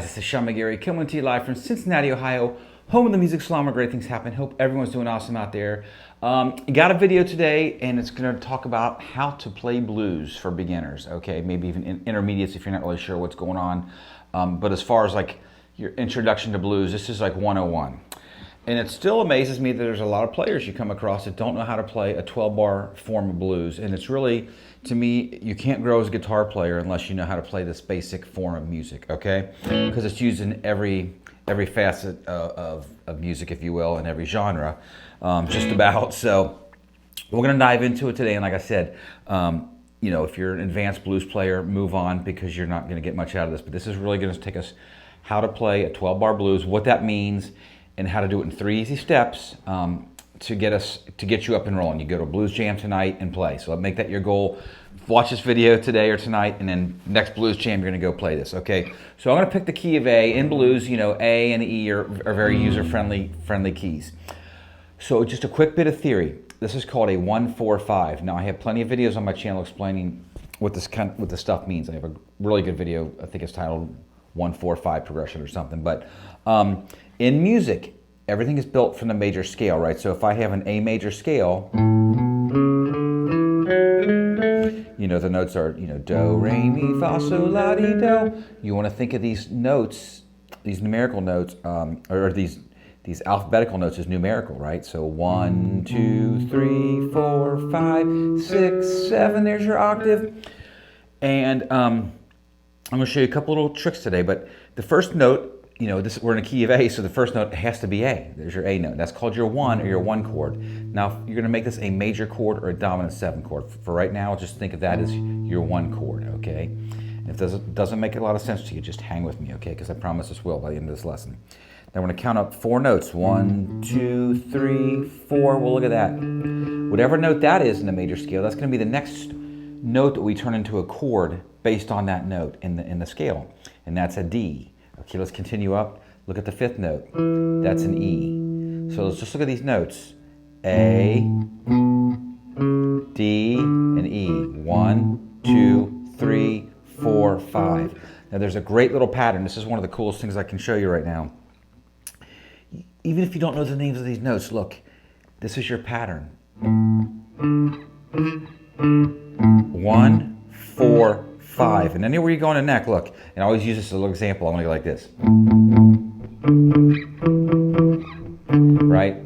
guys, this is Sean McGarry coming to you live from Cincinnati, Ohio, home of the music salon where great things happen. Hope everyone's doing awesome out there. Got a video today, and it's going to talk about how to play blues for beginners, okay? Maybe even intermediates if you're not really sure what's going on. But as far as like your introduction to blues, this is like 101. And it still amazes me that there's a lot of players you come across that don't know how to play a 12-bar form of blues. And it's really, to me, you can't grow as a guitar player unless you know how to play this basic form of music, okay? Because it's used in every facet of music, if you will, in every genre, just about. So we're gonna dive into it today. And like I said, you know, if you're an advanced blues player, move on because you're not gonna get much out of this. But this is really gonna take us how to play a 12-bar blues, what that means, and how to do it in 3 easy steps to get you up and rolling. You go to a blues jam tonight and play. So make that your goal. Watch this video today or tonight, and then next blues jam you're going to go play this. Okay. So I'm going to pick the key of A. In blues, you know, A and E are very user-friendly keys. So just a quick bit of theory. This is called a 1-4-5. Now I have plenty of videos on my channel explaining what this stuff means. I have a really good video. I think it's titled 1-4-5 progression or something. But in music, everything is built from the major scale, right? So if I have an A major scale, you know, the notes are, you know, do, re, mi, fa, sol, la, di, do. You want to think of these notes, these numerical notes, or these alphabetical notes as numerical, right? So 1, 2, 3, 4, 5, 6, 7, there's your octave. And I'm going to show you a couple little tricks today, but the first note, you know, we're in a key of A, so the first note has to be A. There's your A note. That's called your 1 or your 1 chord. Now, you're going to make this a major chord or a dominant 7 chord. For right now, just think of that as your 1 chord, okay? And if this doesn't make a lot of sense to you, just hang with me, okay? Because I promise this will by the end of this lesson. Now, we're going to count up 4 notes. 1, 2, 3, 4. Well, look at that. Whatever note that is in the major scale, that's going to be the next note that we turn into a chord based on that note in the scale. And that's a D. Okay, let's continue up. Look at the 5th note. That's an E. So let's just look at these notes. A, D, and E. 1, 2, 3, 4, 5. Now there's a great little pattern. This is one of the coolest things I can show you right now. Even if you don't know the names of these notes, look, this is your pattern. 1, 4, 5. And anywhere you go on the neck, look, and I always use this as a little example. I'm going to go like this. Right?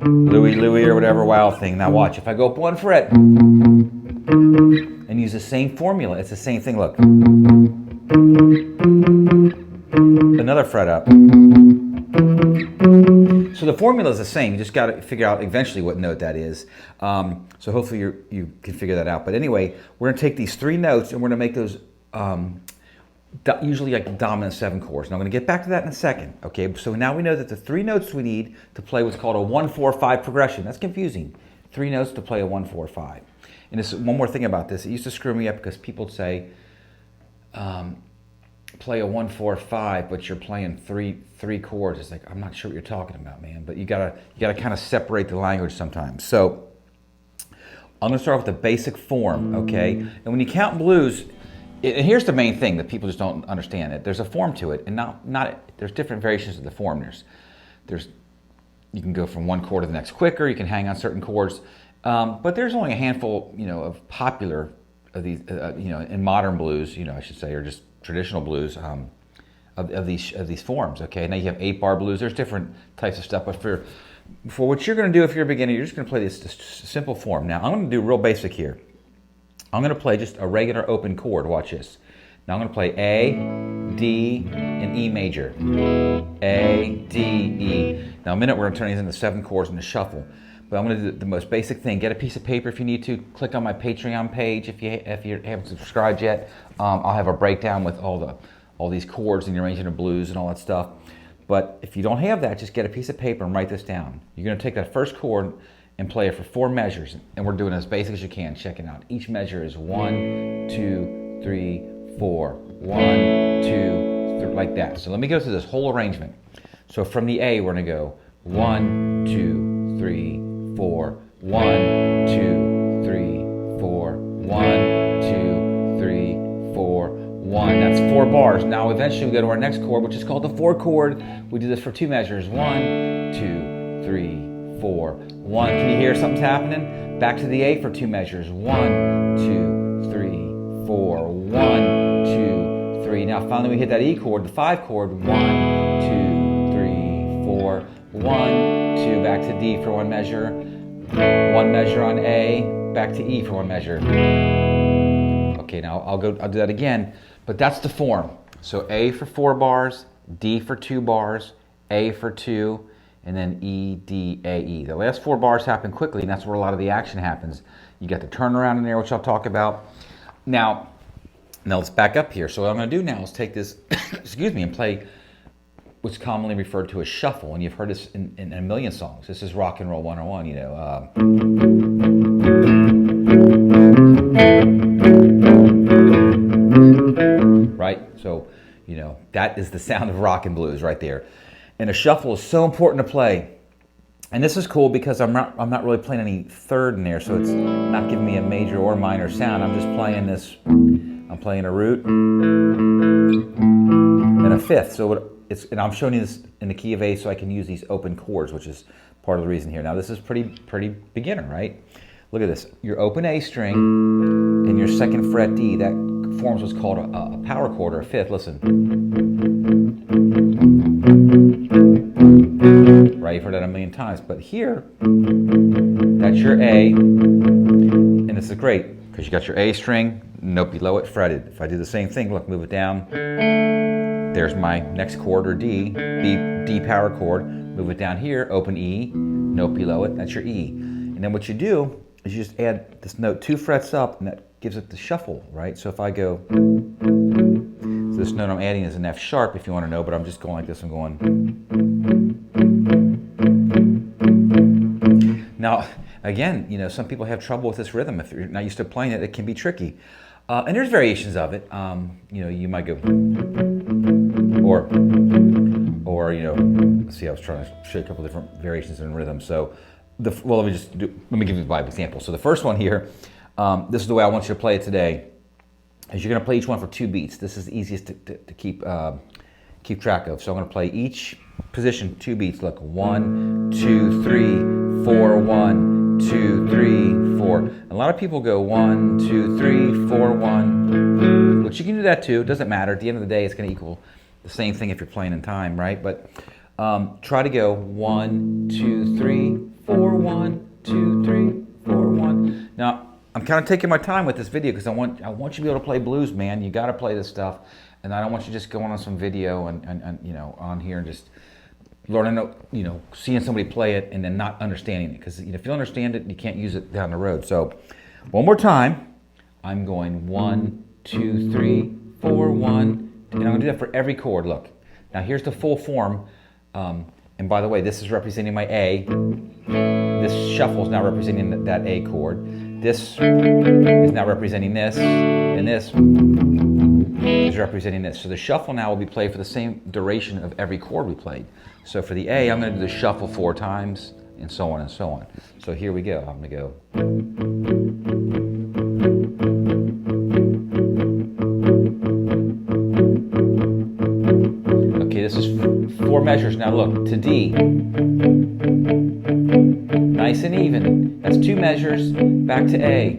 Louie, Louie, or whatever wild thing. Now watch, if I go up 1 fret and use the same formula, it's the same thing, look. Another fret up. So the formula is the same. You just got to figure out eventually what note that is. So hopefully you can figure that out. But anyway, we're going to take these 3 notes and we're going to make those usually like dominant 7 chords. Now I'm going to get back to that in a second. Okay, so now we know that the 3 notes we need to play what's called a 1-4-5 progression. That's confusing. 3 notes to play a 1-4-5. And this one more thing about this. It used to screw me up because people would say, play a 1-4-5, but you're playing three chords. It's like, I'm not sure what you're talking about, man. But you gotta kind of separate the language sometimes. So I'm gonna start off with the basic form, okay? And when you count blues, and here's the main thing that people just don't understand it. There's a form to it, and there's different variations of the form. You can go from 1 chord to the next quicker. You can hang on certain chords, but there's only a handful, you know, of popular of these, you know, in modern blues, you know, I should say, or just traditional blues of these forms. Okay, now you have 8-bar blues. There's different types of stuff, but for what you're going to do if you're a beginner, you're just going to play this simple form. Now I'm going to do real basic here. I'm going to play just a regular open chord. Watch this. Now I'm going to play A, D, and E major. A, D, E. Now in a minute we're going to turn these into 7 chords in the shuffle. But I'm going to do the most basic thing. Get a piece of paper if you need to. Click on my Patreon page if you haven't subscribed yet. I'll have a breakdown with all these chords and the arrangement of blues and all that stuff. But if you don't have that, just get a piece of paper and write this down. You're going to take that first chord and play it for 4 measures. And we're doing it as basic as you can. Check it out. Each measure is 1, 2, 3, 4. 1, 2, 3, like that. So let me go through this whole arrangement. So from the A, we're going to go 1, 2, 3, 4. 1, 2, 3, 4. 1, 2, 3, 4. 1. That's 4 bars. bars. Now eventually we go to our next chord, which is called the 4 chord. We do this for 2 measures. 1, 2, 3, 4. 1. Can you hear something's happening? Back to the A for 2 measures. 1, 2, 3, 4. 1, 2, 3. Now finally we hit that E chord, the 5 chord. 1, 2, 3, 4. 1, 2. Back to D for 1 measure. 1 measure on A. Back to E for 1 measure. Okay, now I'll do that again, but that's the form. So A for 4 bars, D for 2 bars, A for 2, and then E, D, A, E. The last 4 bars happen quickly, and that's where a lot of the action happens. You got the turnaround in there, which I'll talk about. Now let's back up here. So what I'm going to do now is take this, excuse me, and play what's commonly referred to as shuffle, and you've heard this in a million songs. This is Rock and Roll 101, you know. Right? So, you know, that is the sound of rock and blues right there. And a shuffle is so important to play. And this is cool because I'm not really playing any third in there, so it's not giving me a major or minor sound. I'm just playing this, I'm playing a root and a fifth. So and I'm showing you this in the key of A so I can use these open chords, which is part of the reason here. Now this is pretty beginner, right? Look at this. Your open A string and your 2nd fret D, that forms what's called a power chord or a fifth. Listen. Right, you've heard that a million times. But here, that's your A, and this is great because you got your A string, note below it fretted. If I do the same thing, look, move it down. There's my next chord or D power chord. Move it down here, open E, note below it, that's your E. And then what you do is you just add this note 2 frets up, and that gives it the shuffle, right? So if I go, so this note I'm adding is an F sharp if you want to know, but I'm just going like this, I'm going. Now, again, you know, some people have trouble with this rhythm. If you're not used to playing it, it can be tricky. And there's variations of it. You know, you might go, or you know, let's see, I was trying to show you a couple different variations in rhythm. So, let me give you a live example. So the first one here, this is the way I want you to play it today, is you're going to play each one for 2 beats. This is the easiest to keep track of. So I'm going to play each position 2 beats. Look, 1, 2, 3, 4, 1, 2, 3, 4. A lot of people go 1, 2, 3, 4, 1, which you can do that too. It doesn't matter. At the end of the day, it's going to equal the same thing if you're playing in time, right? But try to go 1, 2, 3, 4, 1, 2, 3, 4, 1. Now, I'm kind of taking my time with this video because I want you to be able to play blues, man. You got to play this stuff, and I don't want you just going on some video and you know, on here and just learning, you know, seeing somebody play it and then not understanding it, because, you know, if you don't understand it, you can't use it down the road. So, one more time, I'm going 1, 2, 3, 4, 1, and I'm going to do that for every chord. Look, now here's the full form. And by the way, this is representing my A. This shuffle is now representing that A chord. This is now representing this, and this is representing this. So the shuffle now will be played for the same duration of every chord we played. So for the A, I'm going to do the shuffle 4 times, and so on and so on. So here we go. I'm going to go. Okay, this is 4 measures. Now look, to D. Nice and even. That's 2 measures. Back to A.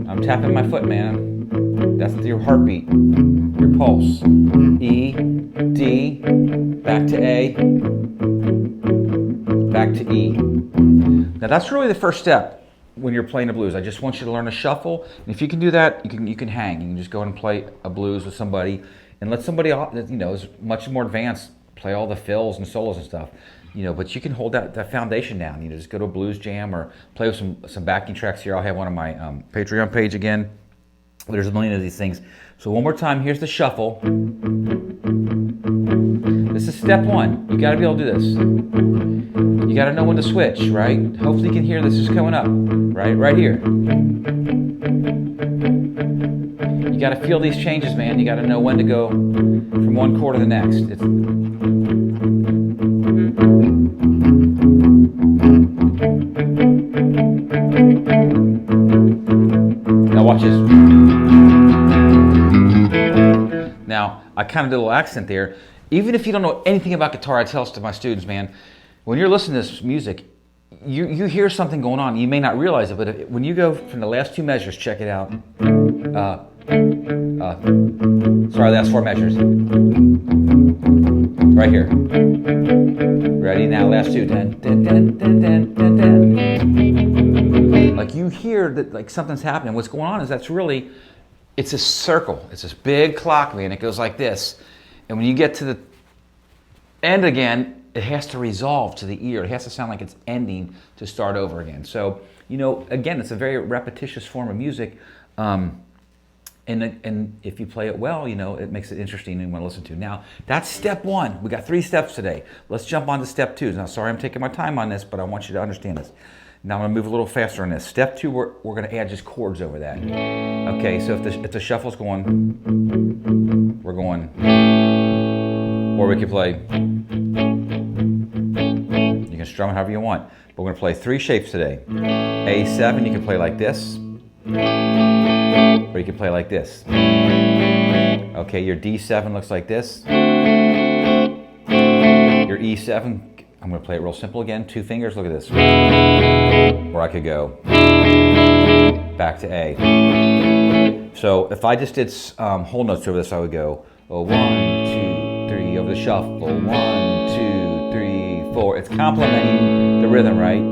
I'm tapping my foot, man. That's your heartbeat, your pulse. E, D, back to A, back to E. Now that's really the first step when you're playing a blues. I just want you to learn a shuffle. And if you can do that, you can hang. You can just go and play a blues with somebody and let somebody, you know, is much more advanced, play all the fills and solos and stuff. You know, but you can hold that foundation down. You know, just go to a blues jam or play with some backing tracks here. I'll have one on my Patreon page again. There's a million of these things. So one more time, here's the shuffle. This is step 1. You got to be able to do this. You got to know when to switch, right? Hopefully you can hear this is coming up, right here. You got to feel these changes, man. You got to know when to go from one chord to the next. Now watch this. I kind of did a little accent there. Even if you don't know anything about guitar, I tell this to my students, man, when you're listening to this music, you hear something going on. You may not realize it, but when you go from the last two measures, check it out. Sorry, last four measures. Right here. Ready? Now, last two. Dun, dun, dun, dun, dun, dun, dun. Like you hear that, like something's happening. What's going on is it's a circle. It's this big clock, man. It goes like this. And when you get to the end again, it has to resolve to the ear. It has to sound like it's ending to start over again. So, again, it's a very repetitious form of music. And if you play it well, it makes it interesting and you want to listen to. Now, that's step one. We got 3 steps today. Let's jump on to step 2. Now, sorry I'm taking my time on this, but I want you to understand this. Now I'm going to move a little faster on this. Step 2, we're going to add just chords over that. Okay, so if the shuffle's going, we're going, or we could play. You can strum it however you want. But we're going to play 3 shapes today. A7, you can play like this. Or you can play like this. Okay, your D7 looks like this. Your E7, I'm going to play it real simple again. 2 fingers, look at this. Or I could go back to A. So if I just did whole notes over this, I would go 1, 2, 3 over the shuffle. 1, 2, 3, 4. It's complementing the rhythm, right?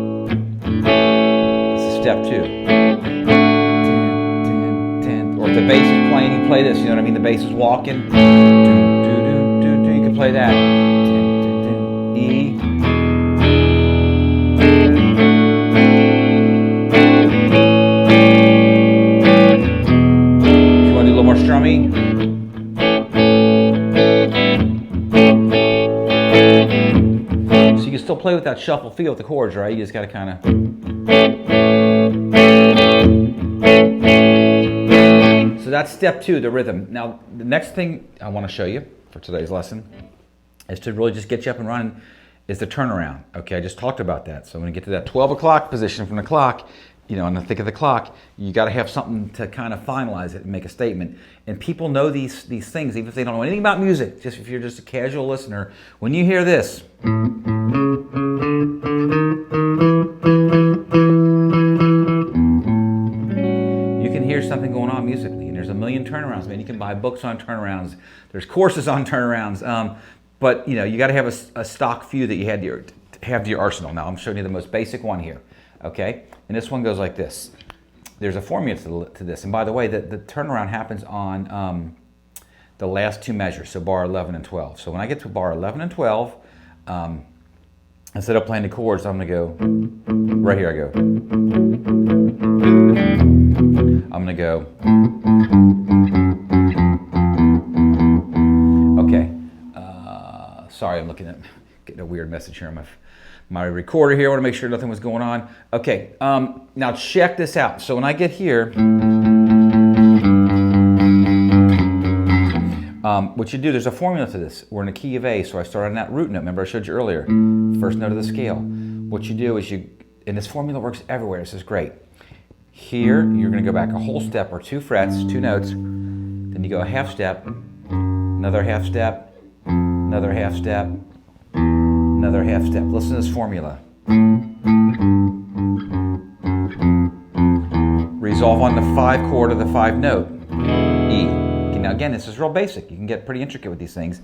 This is step 2. Or if the bass is playing, you play this. You know what I mean? The bass is walking. You can play that. E. If you want to do a little more strummy. So you can still play with that shuffle feel with the chords, right? You just got to kind of. So that's step 2, the rhythm. Now, the next thing I want to show you for today's lesson is to really just get you up and running is the turnaround. Okay, I just talked about that. So when you get to that 12 o'clock position from the clock, in the thick of the clock, you got to have something to kind of finalize it and make a statement. And people know these things, even if they don't know anything about music, just if you're just a casual listener. When you hear this, you can hear something going on musically. And there's a million turnarounds, man. You can buy books on turnarounds. There's courses on turnarounds. But you got to have a stock few that you have to your arsenal. Now I'm showing you the most basic one here. Okay, and this one goes like this. There's a formula to this. And by the way, the turnaround happens on the last 2 measures, so bar 11 and 12. So when I get to bar 11 and 12, instead of playing the chords, I'm going to go, right here I go. I'm going to go. Okay, sorry, I'm getting a weird message here on my recorder here. I want to make sure nothing was going on. Okay, now check this out. So when I get here, what you do, there's a formula to this. We're in the key of A, so I start on that root note. Remember I showed you earlier, first note of the scale. What you do is and this formula works everywhere. This is great. Here, you're going to go back a whole step or 2 frets, 2 notes. Then you go a half step, another half step, another half step, another half step. Listen to this formula. Resolve on the 5 chord of the 5 note, E. Okay, now again, this is real basic. You can get pretty intricate with these things.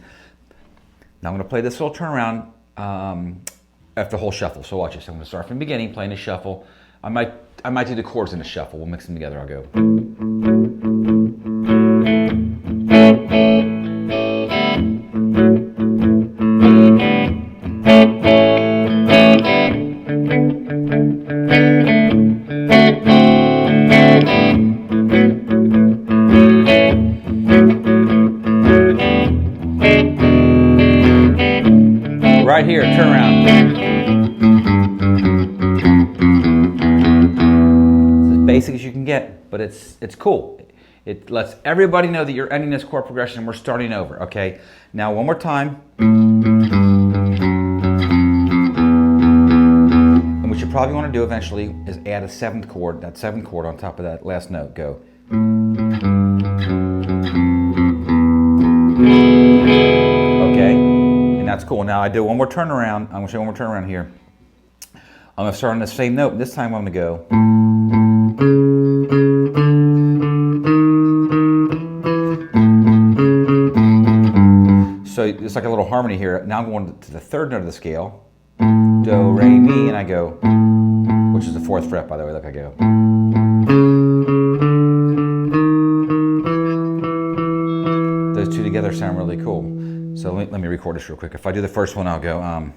Now I'm going to play this little turnaround after the whole shuffle. So watch this. I'm going to start from the beginning, playing the shuffle. I might do the chords in the shuffle. We'll mix them together. I'll go. Right here, turn around. It's as basic as you can get, but it's cool. It lets everybody know that you're ending this chord progression and we're starting over, okay? Now one more time. And what you probably want to do eventually is add a 7th chord, that 7th chord on top of that last note. Go. that's cool. Now I do one more turnaround. I'm gonna show you one more turnaround here. I'm gonna start on the same note. This time I'm gonna go. So it's like a little harmony here. Now I'm going to the third note of the scale. Do, re, mi, and I go, which is the 4th fret, by the way, look, I go. Those two together sound really cool. So let me record this real quick. If I do the first one, I'll go, one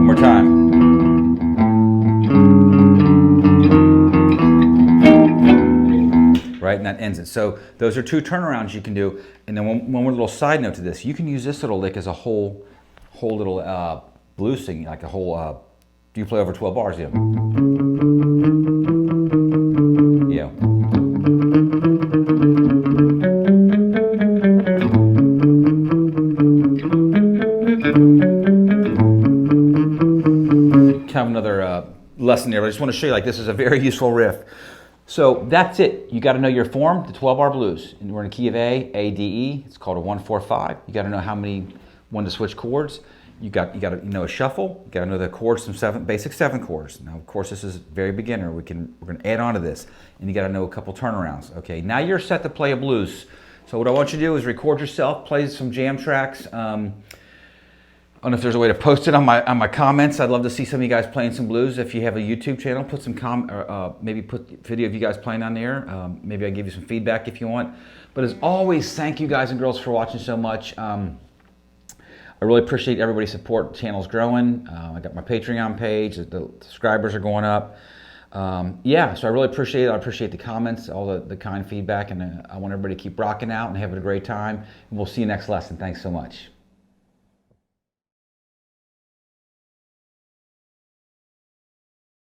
more time. Right, and that ends it. So those are 2 turnarounds you can do. And then one more little side note to this. You can use this little lick as a whole little blues singing, like a whole, you play over 12 bars, yeah. Yeah. Kind of another lesson there, but I just want to show you, like, this is a very useful riff. So that's it. You got to know your form, the 12-bar blues. And we're in a key of A, D, E. It's called a 1-4-5. You got to know how many one to switch chords. You got to know a shuffle. You got to know the chords, some basic 7 chords. Now, of course, this is very beginner. We're going to add on to this, and you got to know a couple turnarounds. Okay, now you're set to play a blues. So what I want you to do is record yourself, play some jam tracks. I don't know if there's a way to post it on my comments. I'd love to see some of you guys playing some blues. If you have a YouTube channel, put some maybe put video of you guys playing on there. Maybe I'll give you some feedback if you want. But as always, thank you guys and girls for watching so much. I really appreciate everybody's support. The channel's growing. I got my Patreon page. The subscribers are going up. Yeah, so I really appreciate it. I appreciate the comments, all the kind feedback, and I want everybody to keep rocking out and having a great time. And we'll see you next lesson. Thanks so much.